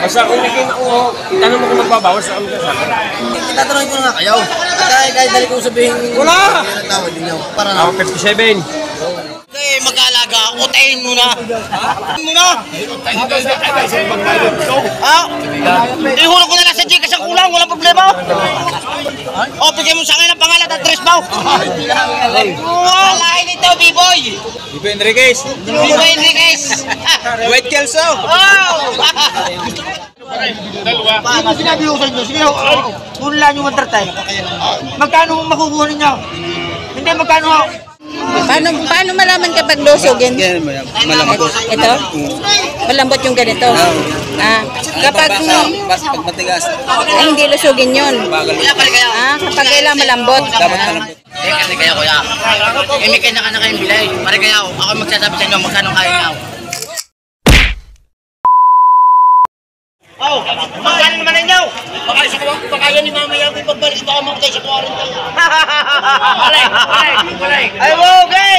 Basta kung naging tanong mo kung magbabawas sa amin sa akin. Tatanungin ko na nga kayo. Kahit dali kong sabihin. Wala! Tawad din nyo. Para na. 57. Okay, mag-alaga. Utayin mo na. Ha? Ihulog ko na lang sa Gcash ang kulang. Walang problema. O, bigay mo sa akin ang pangalan at tres bao. Alahin ito, B-boy. Ibo Enriquez. White Kelso. Ano sinabi ko sa inyo? Sige, muna lang yung mag-tartay. Magkano makukuha ninyo? Hindi, magkano ako? Paano malaman kapag lusogin? Malambot. Ito? Malambot yung ganito? Kapag matigas. hindi lusogin yun. Kapag kailang malambot. Dapat malambot. Kasi kaya kuya. May kanya ka na kayong bilay. Pare kaya ako magsasabi sa inyo magkano kaya nyo. Oh, magkano naman ninyo? Baka yan ni mamaya may pagbalik baka mamatay sa 40. Balik. Ay, okay.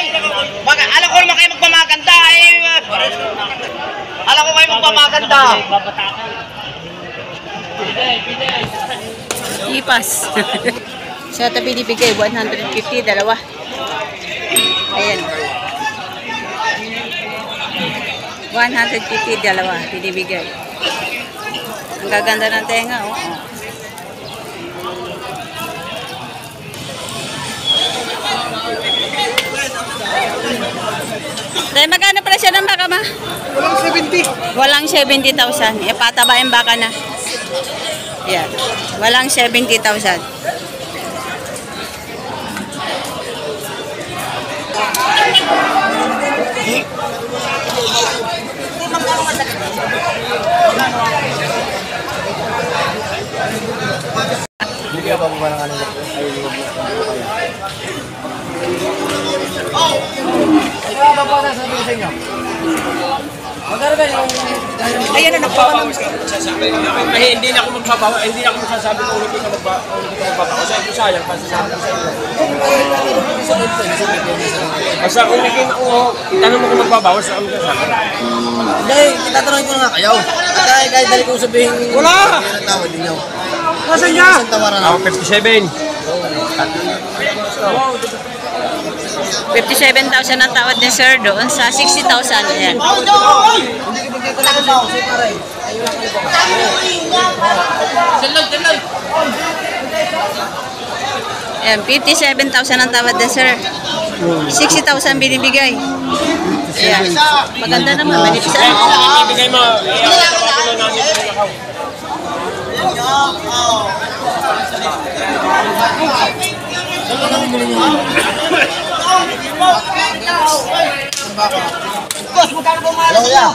Alam ko naman kayo magpamaganda. Alam ko kayo magpamaganda. Ipas. Sa tabi binibigay, 150, dalawa. Ayan. 150, dalawa, binibigay. Ang gaganda ng tenga, oh. Dahil magkano pala siya ng baka, ma? Walang 70,000. Pataba yung baka na. Yan. Walang 70,000. Hindi ba mo parang ano Ayan na, nagpapalam. Hindi na ako magbabawa, hindi na ako magsasabi kung hindi ka magbabawa. Sa ito sayang, pasasabi ko sa inyo. Basta kung naging tanong mo kung magbabawas sa amin sa akin. Hindi, tatanungin ko na nga kayo. Kahit dali kong sabihin. Wala! Tawad din nyo. Nasaan niya? 57. 57,000 ang tawad ni sir doon sa 60,000. Ayan. Ayan, 57,000 ang tawad ni sir. 60,000 binibigay. Ayan. Maganda naman. Manipis. Ibigay mo. Boss, magkano ba mahal niya?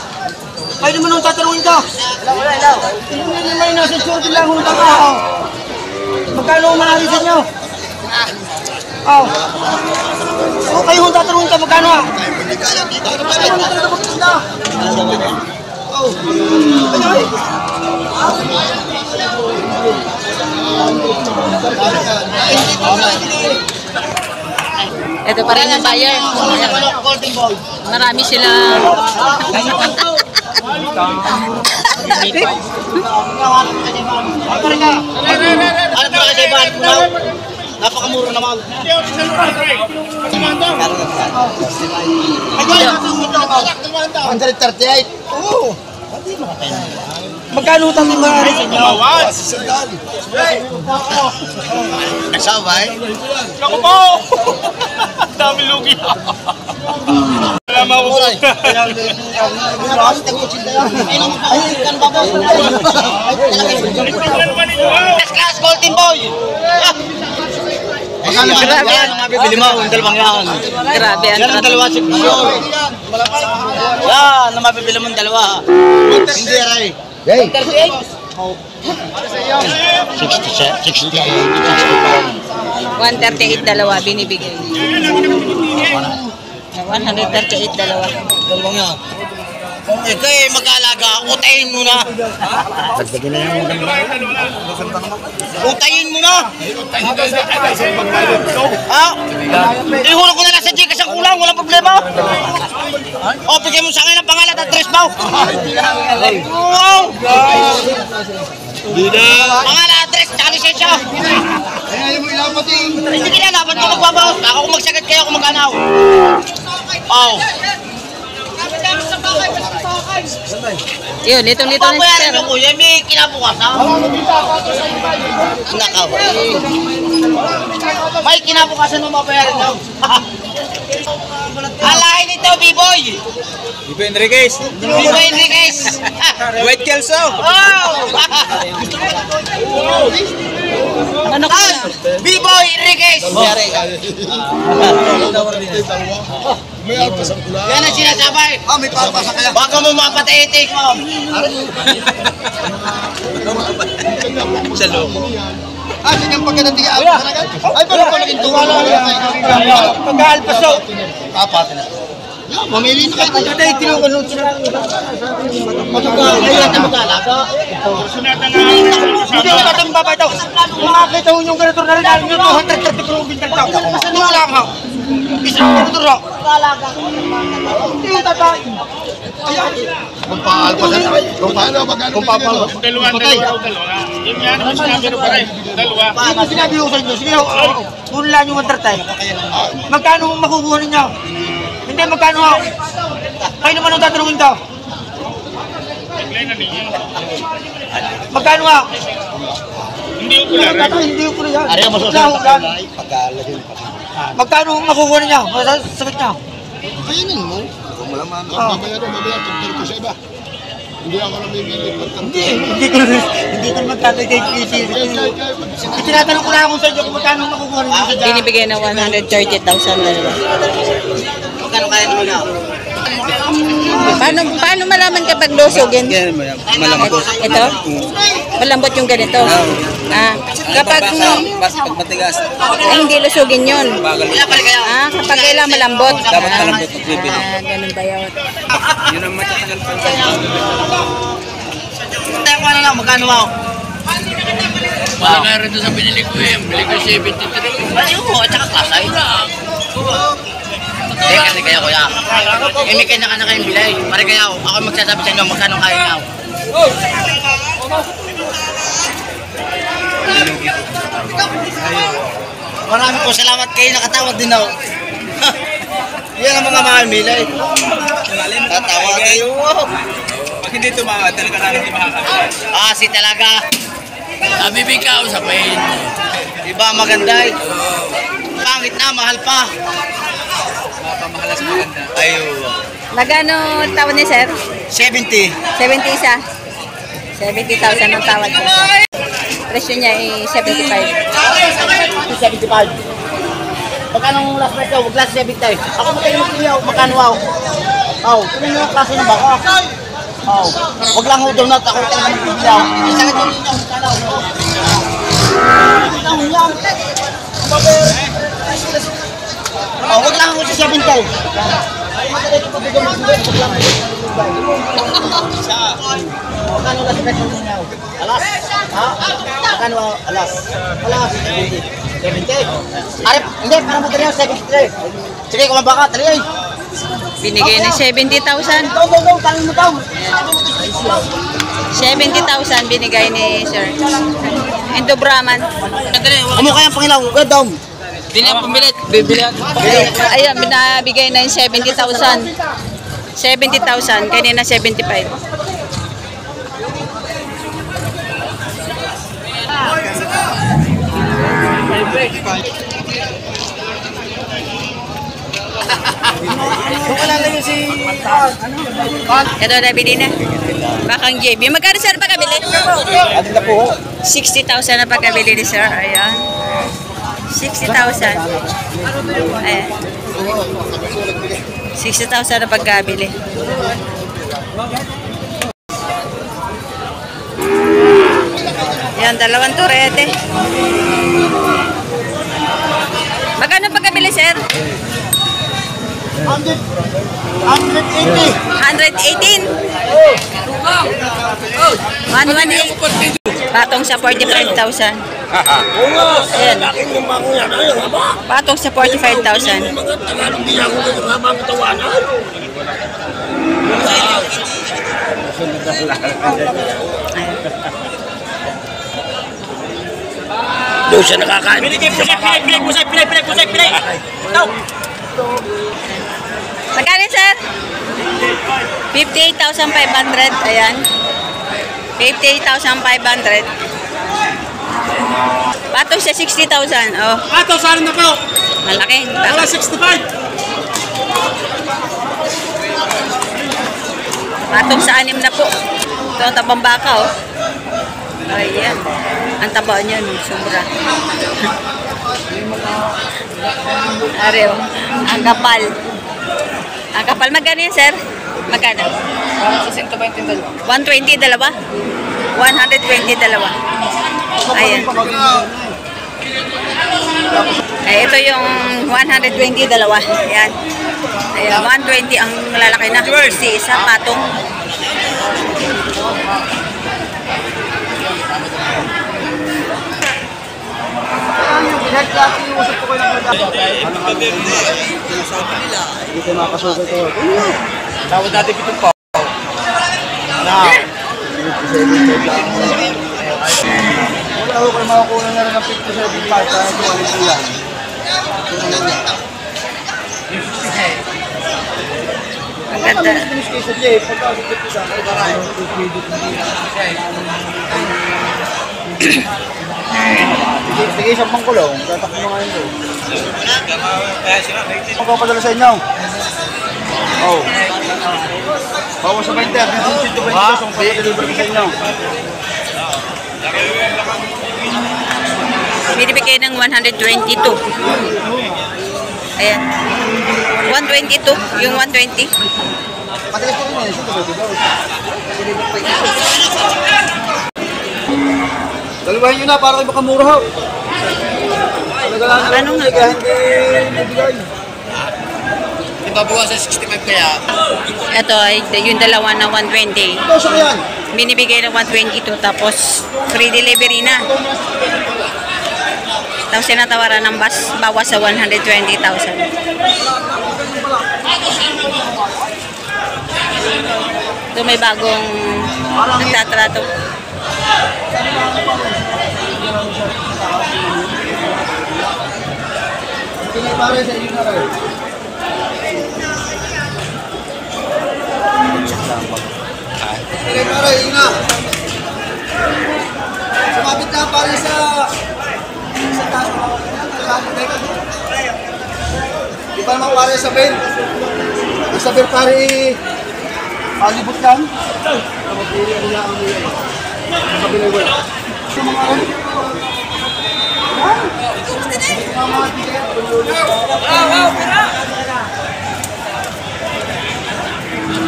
Kayo naman ang tatanungin ko. Wala. Hindi naman yung nasa short lang utang ako. Magkano mahal niya? Oh. Kayo ang tatanungin ko, magkano ah? Hindi kaya dito. Oh. Ito pa rin yung buyer. Marami sila. Ano ba kasi ba? Napakamura naman. 138. Oo. Magkano utang ni Mari? Kasabay? Ako po! Dami lugi. Wala maubos. Class Golden Boy! Grabe yan ang mabibili mo, yung dalawang yan. Grabe Yan ang dalawa si Pio. Yan ang mabibili mo yung dalawa. Hindi, Ray. 138 dalawa binibigay. 138 dalawa. Dalawang yan. Kayo mag-alaga, utayin mo na. Utayin mo na. Ha? Ihulog ko na lang sa Gcash ang kulang, walang problema. O, bigay mo sa akin ang pangalan at tres bao. Wow! Pangalan, address, tsaka lisensya. Hindi kilala, ba't ko magbabawas? Ako kung magsagat kayo, kung maganaw. Oo. Yun, litong-lito Kung na si bayaran sir. nyo, kuya, may kinabukasan. Nakaw. May kinabukasan mo mabayaran nyo. Alahin ito, B-boy. Ibo Enriquez. B-boy Enriquez. White Kelso. Oh! Ano ka na? B-boy Enriquez. Yan ang sinasabay. May papasa kaya. Baka mo mapataitik mo. Sa loob. Sige ang pagkadating ay, parang ko naging tuwa lang. Pag-aalpaso. Kapatin na. Mamili na kayo. Pagkatay, tinukulong sila. Ay, natin mag-alaga. Hindi na natin babay ito. Makakita mo yung ganito na rin. Alam nyo, 230 kung bintang tao. Basta nyo lang ha. Isang ganito rin. Hindi yung tatay. Kung paalpasan na kayo. Kung paano, magkano. Kung papalpasan. Dalawa. Yung yan, mas sinabi rin pa rin. Dalawa. Ano sinabi ko sa inyo? Sige, kunin lang yung 130. Magkano makukuha ninyo? Hindi, magkano ako? Kayo naman ang tatanungin ko. Bigla na ninyo. Magkano ako? Hindi ko pala rin. Hindi ko pala yan. Ariya mo susunod. Magkano makukuha ninyo? Masasakit nyo? Kainin mo. Kung malaman. Babayaran. Tugtog ko sa iba. Hindi ako nabibili. Hindi ko magtatay kay PC. Tinatanong ko lang kung sa inyo kung magkano makukuha ninyo sa dyan. Binibigay na 130,000 dalawa. Magkano kaya naman ako? Paano malaman kapag lusogin? Malambot. Ito? Malambot yung ganito. Kapag Pag matigas. ay hindi lusogin yun. Kaya pala kaya. Kapag kailangan malambot. Dapat malambot ang bibili. Ganun ba yun? Yun ang matatagal pa. Tayo ko na lang, magkano ako? Wala nga rin doon sa binili ko eh. Bili ko 73. Ayaw mo, at saka klasay. Eh, kasi kaya kuya. Eh, may kanya ka na kayong bilay. Pare kaya ako magsasabi sa inyo magkano kaya niya. Marami po salamat kayo, nakatawad din ako. Yan ang mga mamimilay. Tatawa kayo. Pag hindi tumawad, talaga namin hindi makakabili. Si talaga. Sabi bigkaw sa pain. Iba maganda eh. Pangit na, mahal pa. Mapamahalas maganda. Ayun. Magkano tawad ni sir? 70. 70 isa. 70,000 ang tawad ko. Presyo niya ay 75. 75. Magkano ang last price daw? Wag last 70. Ako magkano magkano magkano ako? Kung yung klase ng baka. Wag lang ho daw na ako tayo ng bigla. Isang ito ninyo. Wag lang ho sa 70. Magkano last price ninyo? Alas? Magkano alas? Alas? 70. Arep, hindi, para madali ako 73. Sige, kumabaka, tali. Binigay na 70,000. Go, talin mo daw. 70,000 binigay ni sir. Indo Brahman. Amo kaya ang pangilaw, go daw. Hindi na pumilit. Bibili ako. Ayan, binabigay na yung 70,000. 70,000, kanina 75. Ito nabili na. Bakang JB. Magkano sir pagkabili? 60,000 na pagkabili ni sir. Ayan. 60,000. Ayan. 60,000 na pagkabili. Yan, dalawang turete. Magkano pagkabili, sir? 180. 118. 118. Patong sa 45,000. Ayan. Patong sa 45,000. Ayan. Doon siya nakakain. Binigay po siya, pilay. Ito. Magkano, sir? 58,500. Ayan. 58,500. Patong siya 60,000. Oh, Ato, saan na po? malaki. Wala 65. Patong sa 6 na po. Ito ang tabang baka, oh. Ayan. Ang taba niya, no? Sobra. Are, oh. Ang kapal. Ang kapal. Magkano yan, sir? Magkano? 120 dalawa? 120 dalawa. Ayan. Ay, ito yung 120 dalawa. Ayan. Ayan, 120 ang lalaki na. 60 isa, patong. Hindi ko makasukat ito. Tawad natin pitong po. Na. Wala ko kayo makakuha na rin ng 57 parts. Kaya ito ano po yan. Ang ganda. Finish kayo sa Jay. Pagkakasipit ko siya. Sige, isang pangkulong. Tatakbo mo ngayon doon. Ang papadala sa inyo. Oh. Bawas sa 20. Ang 120 pesos ang papadeliver ko sa inyo. Binibigay ng 122. Ayan. 122. Yung 120. Matigas ko rin yan. Ito ba? Dalawahin nyo na para kayo makamura ho. Ano nga? Kaya hindi nabigay. Ibabawa sa 65 kaya. Ito ay yung dalawa na 120. Ito sa yan. Binibigay ng 122 tapos free delivery na. Tapos sinatawaran ng bawas sa 120,000. Ito may bagong nagtatrato. Pinipare sa inyo na rin. Pinipare, yun na. Sumabit na pare sa taas. Di pa naman pare sa bed. Sa bed pare, palibot lang. Mapili ang lang ang nila. Sa binagol. Sa mga ano?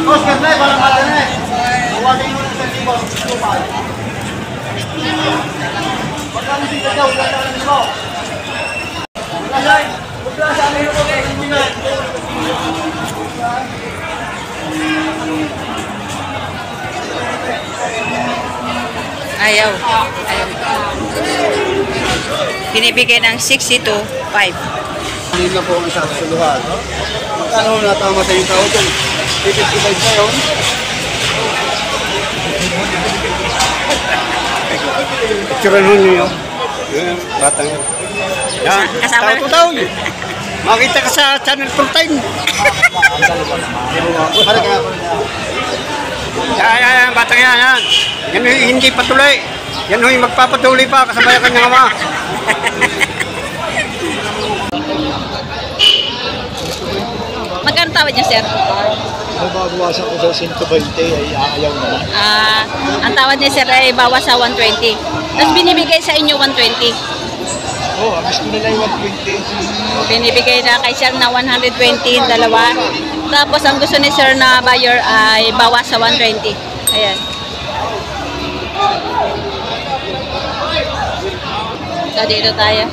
Oscar na, parang mata na eh. Awalin mo sa libo, supal. Magkano dito daw, wala na rin mo. Wala sa amin ko, kaya hindi na. Ayaw. Binibigay ng 62.5. Hindi na po ang isang suluhan. Magkano natama sa yung tao ito? 55 na yun. Picturean ho nyo yun. Yan, batang yun. Yan, Kasama na. tao to daw. Makita ka sa channel full time. Para kaya po yan, batang yan, yan. Yan ho, hindi patuloy. Yan ho, magpapatuloy pa kasabay kanyang ama. Magkano tawad niya, sir? Mababawasan ko sa 120 ay ayaw naman. Ang tawad niya, sir, ay bawas sa 120. Tapos binibigay sa inyo 120. Oo, gusto nila yung 120. Binibigay na kay sir na 120, dalawa. Tapos ang gusto ni sir na buyer ay bawas sa 120. Ayan. So, dito tayo.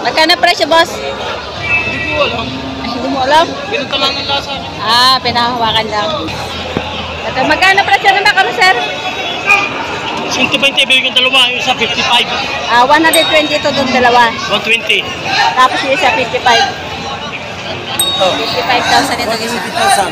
Magkano presyo, boss? Hindi ko alam. Ay, hindi mo alam? Ganito lang ang lasa niya. Pinahawakan lang. Ito, magkano presyo na makano, sir? 120 ibigay yung dalawa, yung isa 55. 120 ito doon dalawa. 120. Tapos yung isa 55. 55,000 ito isa.